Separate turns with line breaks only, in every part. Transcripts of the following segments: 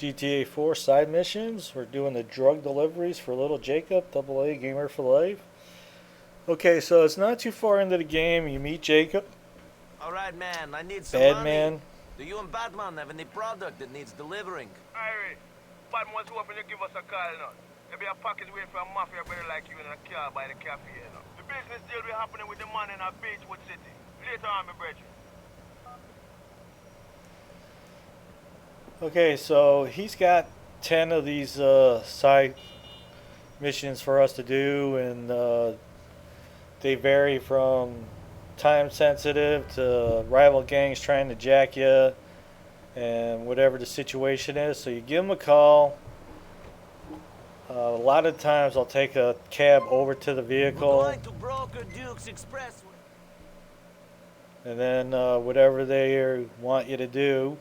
GTA 4 side missions. We're doing the drug deliveries for Little Jacob, AA Gamer for Life. Okay, so it's not too far into the game. You meet Jacob,
All right, man, I need some money.
Badman.
Do you and Batman have any product that needs delivering?
Irie, Batman was hoping to give us a call, you know. Maybe a package waiting for a mafia brother like you in a car by the cafe, you know. The business deal be happening with the man in our Beachwood City. Later on, my brethren.
Okay, so he's got 10 of these side missions for us to do, and they vary from time sensitive to rival gangs trying to jack you and whatever the situation is. So you give them a call. A lot of times I'll take a cab over to the
We're
vehicle,
going to Broker Duke's Expressway.
and then whatever they want you to do.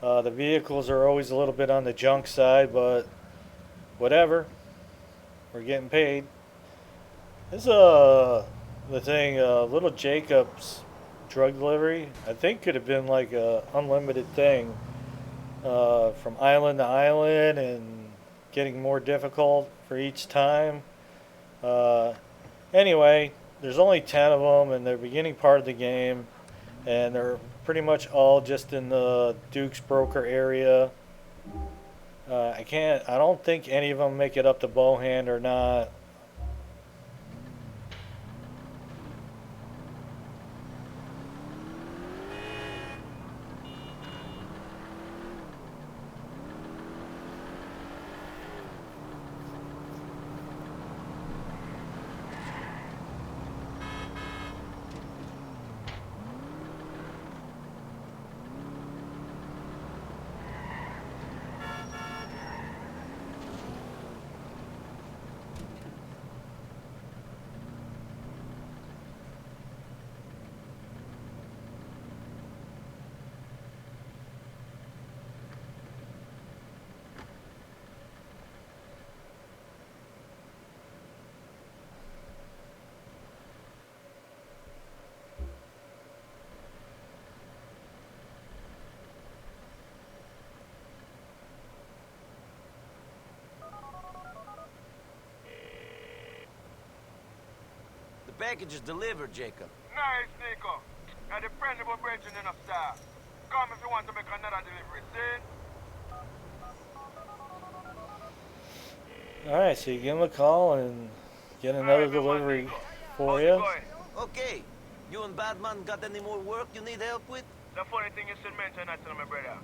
The vehicles are always a little bit on the junk side, but whatever. We're getting paid. This is the thing. Little Jacob's drug delivery, I think, could have been like a unlimited thing, from island to island, and getting more difficult for each time. Anyway, there's only 10 of them, and they're beginning part of the game, and they're pretty much all just in the Duke's Broker area. I don't think any of them make it up to Bohan or not.
The package is delivered, Jacob.
Nice, Nico. Now, dependable brethren in a star. Come if you want to make another delivery, see?
Alright, so you give them a call and get another delivery for you.
Okay. You and Batman got any more work you need help with?
The funny thing you should mention that to my brother.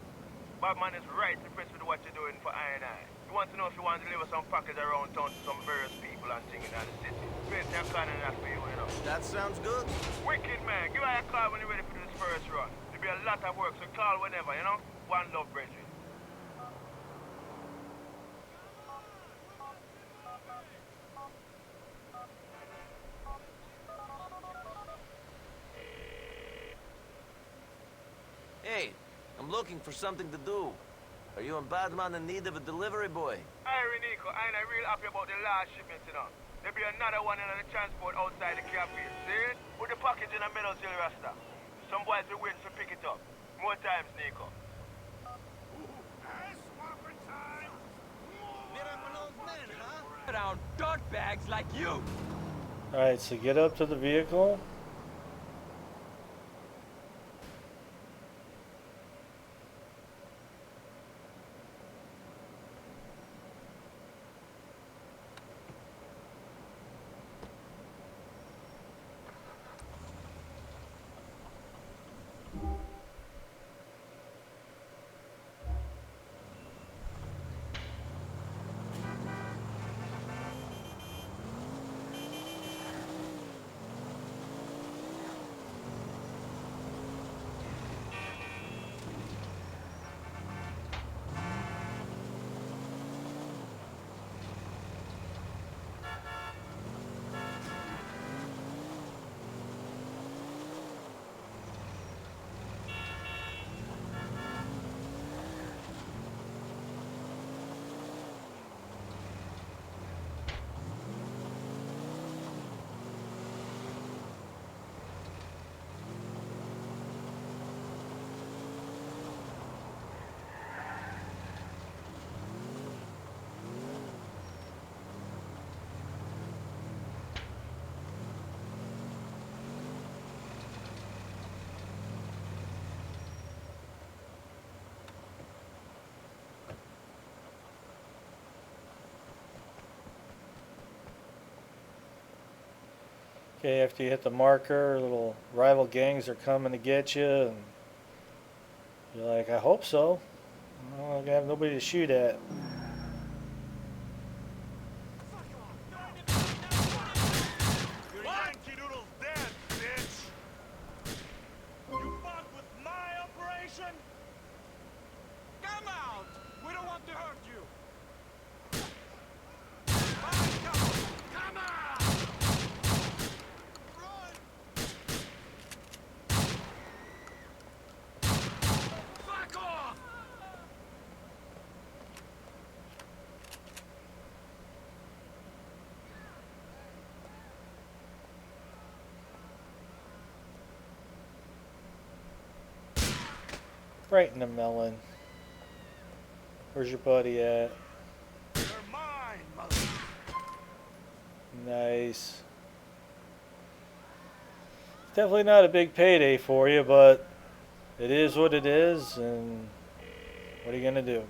Batman is right impressed with what you're doing for I&I. He wants to know if you want to deliver some package around town to some various people and things in the city. Plenty of kind of that for you, you know.
That sounds good.
Wicked, man. Give her a call when you're ready for this first run. There'll be a lot of work, so call whenever, you know? One love, brethren.
Hey, I'm looking for something to do. Are you and Batman in need of a delivery boy?
Irie, Nico, I ain't real happy about the last shipment, you know. There'll be another one in the transport outside the cafe. See? Put the package in the middle, Jill Rasta. Some boys will wait to pick it up. More times, Nico.
Around dirtbags like you.
Alright, so get up to the vehicle. Okay, after you hit the marker, little rival gangs are coming to get you, and you're like, I hope so. Well, I have nobody to shoot at.
Your Yankee Doodle's dead, bitch! You fuck with my operation?
Come out! We don't want to hurt you! Fine, come on! Come on! Run! Fuck off!
Right in the melon. Where's your buddy at?
You're mine, mother...
Nice. Definitely not a big payday for you, but it is what it is, and what are you gonna do?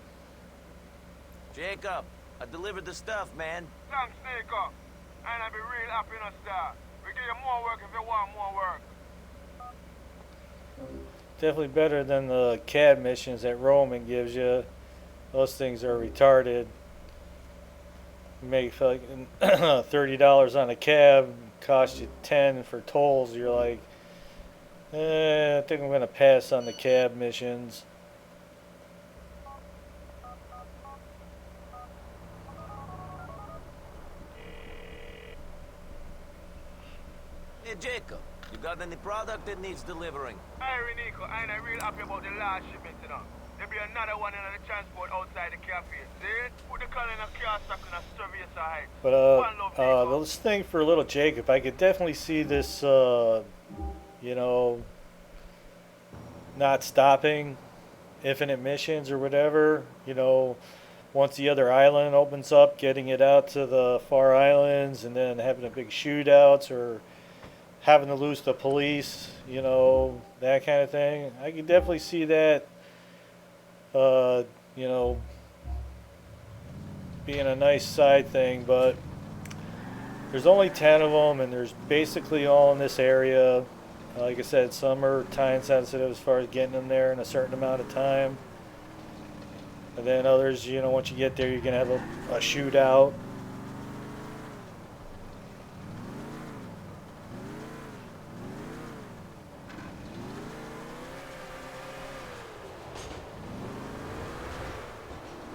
Jacob, I delivered the stuff, man.
Thanks, Nico. And I'll be real happy in a star. We give you more work if you want more work.
Definitely better than the cab missions that Roman gives you. Those things are retarded. You make like $30 on a cab, cost you 10 for tolls. You're like, I think I'm gonna pass on the cab missions.
Hey, Jacob, you got any product that needs delivering?
Hey, Nico, I ain't real happy about the last shipment, you know. There'll be another one in the transport outside the cafe. See it? Put the car in a car stuck in a service side.
But this thing for little Jacob, I could definitely see this, you know, not stopping, infinite missions or whatever. You know, once the other island opens up, getting it out to the far islands, and then having a big shootouts or having to lose the police. You know, that kind of thing. I could definitely see that. You know, being a nice side thing, but there's only 10 of them, and there's basically all in this area. Like I said, some are time sensitive as far as getting them there in a certain amount of time. And then others, you know, once you get there, you're going to have a shootout.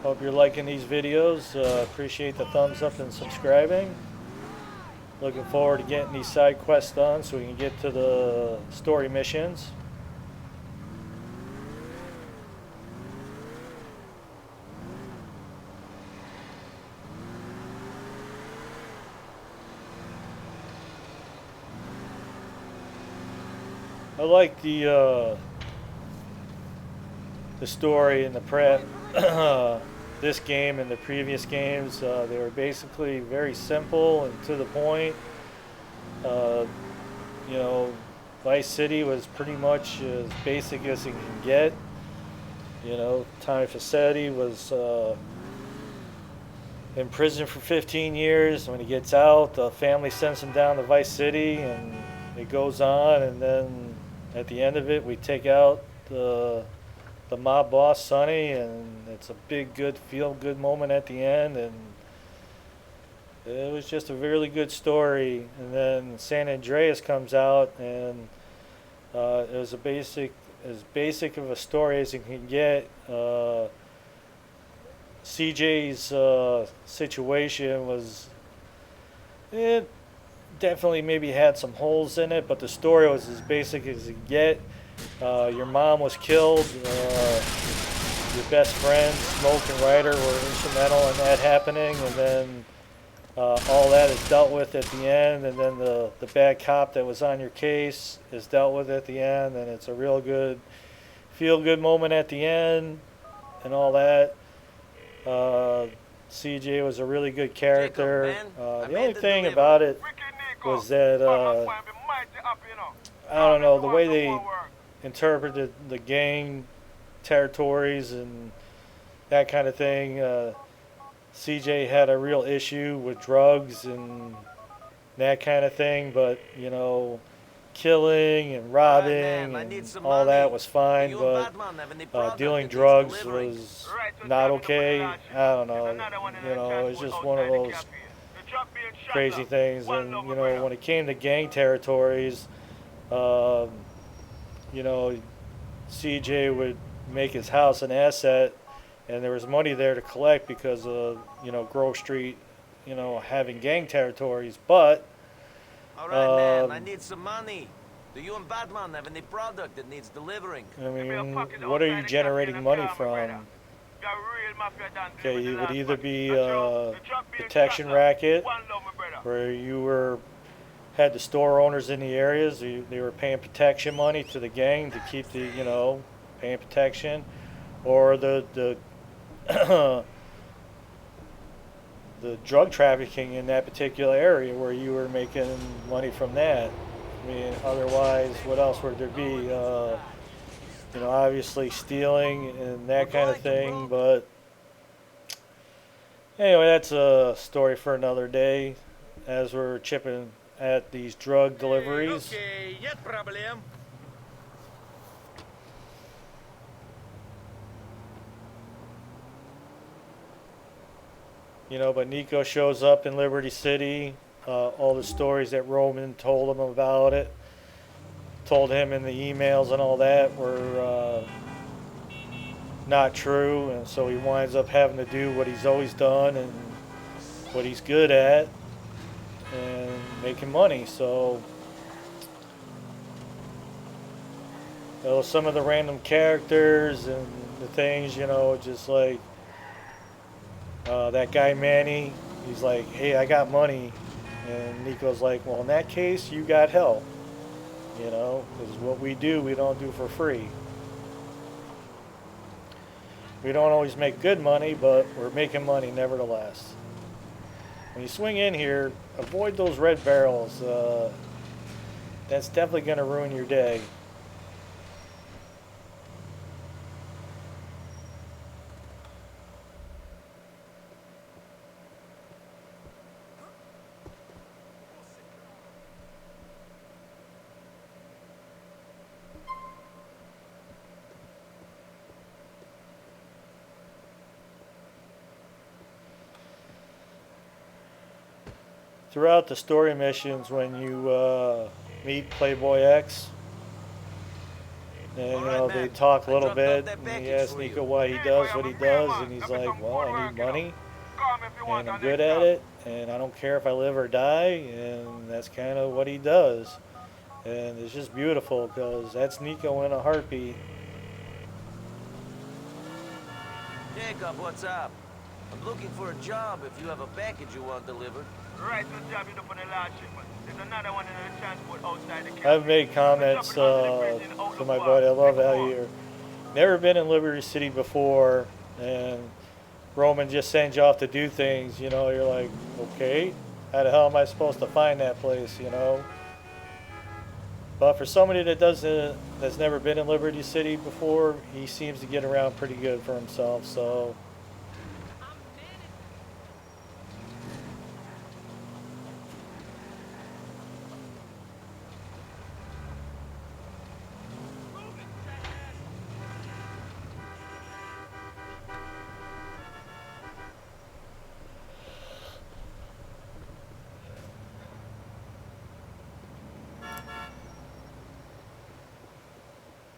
Hope you're liking these videos. Appreciate the thumbs up and subscribing. Looking forward to getting these side quests done so we can get to the story missions. I like the story and the prep. This game and the previous games, they were basically very simple and to the point. You know, Vice City was pretty much as basic as it can get. You know, Tommy Faccetti was in prison for 15 years. When he gets out, the family sends him down to Vice City, and it goes on. And then at the end of it, we take out the mob boss, Sonny, and it's a big, good, feel-good moment at the end. And it was just a really good story. And then San Andreas comes out, and it was as basic of a story as you can get. CJ's situation was, it definitely maybe had some holes in it, but the story was as basic as you get. Your mom was killed. Your best friend, Smoke and Ryder, were instrumental in that happening, and then all that is dealt with at the end, and then the bad cop that was on your case is dealt with at the end, and it's a real good, feel-good moment at the end, and all that. CJ was a really good character.
Jacob,
The only thing about it was that I don't know, the way they interpreted the gang territories and that kind of thing. CJ had a real issue with drugs and that kind of thing. But you know, killing and
Alright, man,
robbing
I need
and
some
all that
money.
was
Do
fine,
you and
but
Batman have any product
dealing
that needs
drugs
delivering?
was
Right, so
not
drop it up on the
okay.
last
I
shipment.
don't
There's
know.
another one in
You
the
know, it's
transport
just one of
outside the
those
cafe. The truck being shot
crazy
up.
things.
One
And
love,
you
my
know,
brother.
when it came to gang territories, um, you know, CJ would make his house an asset, and there was money there to collect because of Grove Street, having gang territories. But
Alright, man, I
um,
need some money. Do you and Batman have any product that needs delivering?
I
There be a
mean,
pocket
what are
outside
you
the cafe in
generating
the
money
car, my brother.
from?
Got real mafia done
Okay,
deliver the
it would
last
either
package.
be
That's true.
a
The truck being shot
protection
up.
racket,
One love, my brother.
where you were had the store owners in the areas. They were paying protection money to the gang to keep paying protection, or the the drug trafficking in that particular area where you were making money from that. I mean, otherwise, what else would there be? Obviously stealing and
We're
that kind of
going to
thing. But anyway, that's a story for another day. As we're chipping at these drug deliveries.
Okay, нет проблем.
But Nico shows up in Liberty City. All the stories that Roman told him about it, told him in the emails and all that were not true, and so he winds up having to do what he's always done and what he's good at, and making money. So, some of the random characters and the things, just like that guy Manny, he's like, "Hey, I got money," and Nico's like, "Well, in that case, you got help." Because what we do, we don't do for free. We don't always make good money, but we're making money nevertheless. When you swing in here, avoid those red barrels. That's definitely going to ruin your day. Throughout the story missions, when you meet Playboy X, and
Alright,
they
man,
talk a
I
little
dropped off
bit,
that
and he
package
asks
for
Nico
you.
why he
Hey, boy,
does what
I'm
he
a real
does,
man.
and he's
Give me
like,
some
"Well,
good
I
work,
need money,
Call me if you want
and I'm
on
good
this
at
job.
it, and I don't care if I live or die," and that's kind of what he does. And it's just beautiful because that's Nico in a heartbeat.
Jacob, what's up? I'm looking for a job if you have a package you want delivered.
Right, so job you do for the last shipment. There's another one in the transport outside the
I've
cafe.
made
So drop
comments
it under the bridge in
to
Outlook
my
Bar.
buddy. I love
Take a
how
walk.
you're never been in Liberty City before, and Roman just sends you off to do things. You're like, okay, how the hell am I supposed to find that place? But for somebody that's never been in Liberty City before, he seems to get around pretty good for himself. So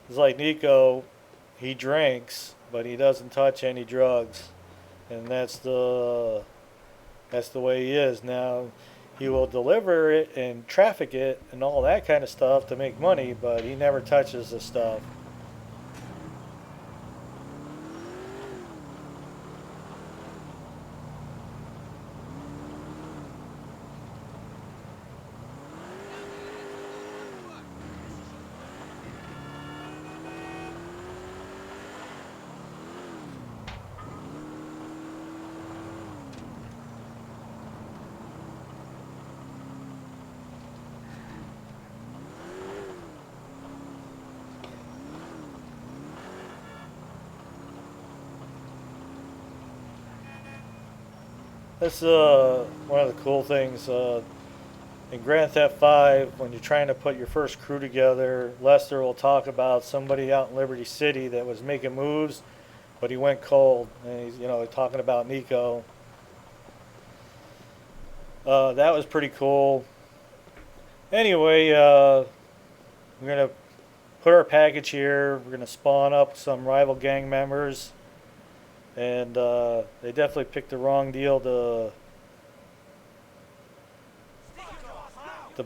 it's like Nico, he drinks, but he doesn't touch any drugs, and that's the way he is. Now, he will deliver it and traffic it and all that kind of stuff to make money, but he never touches the stuff. That's one of the cool things. In Grand Theft 5, when you're trying to put your first crew together, Lester will talk about somebody out in Liberty City that was making moves, but he went cold. And he's, talking about Nico. That was pretty cool. Anyway, we're going to put our package here. We're going to spawn up some rival gang members. And they definitely picked the wrong deal to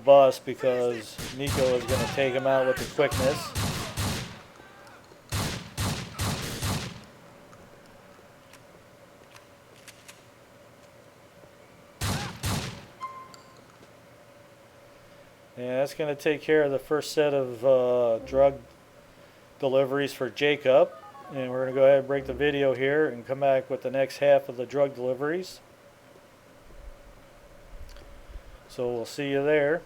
bus, because Nico is going to take him out with the quickness. And that's going to take care of the first set of drug deliveries for Jacob. And we're going to go ahead and break the video here and come back with the next half of the drug deliveries. So we'll see you there.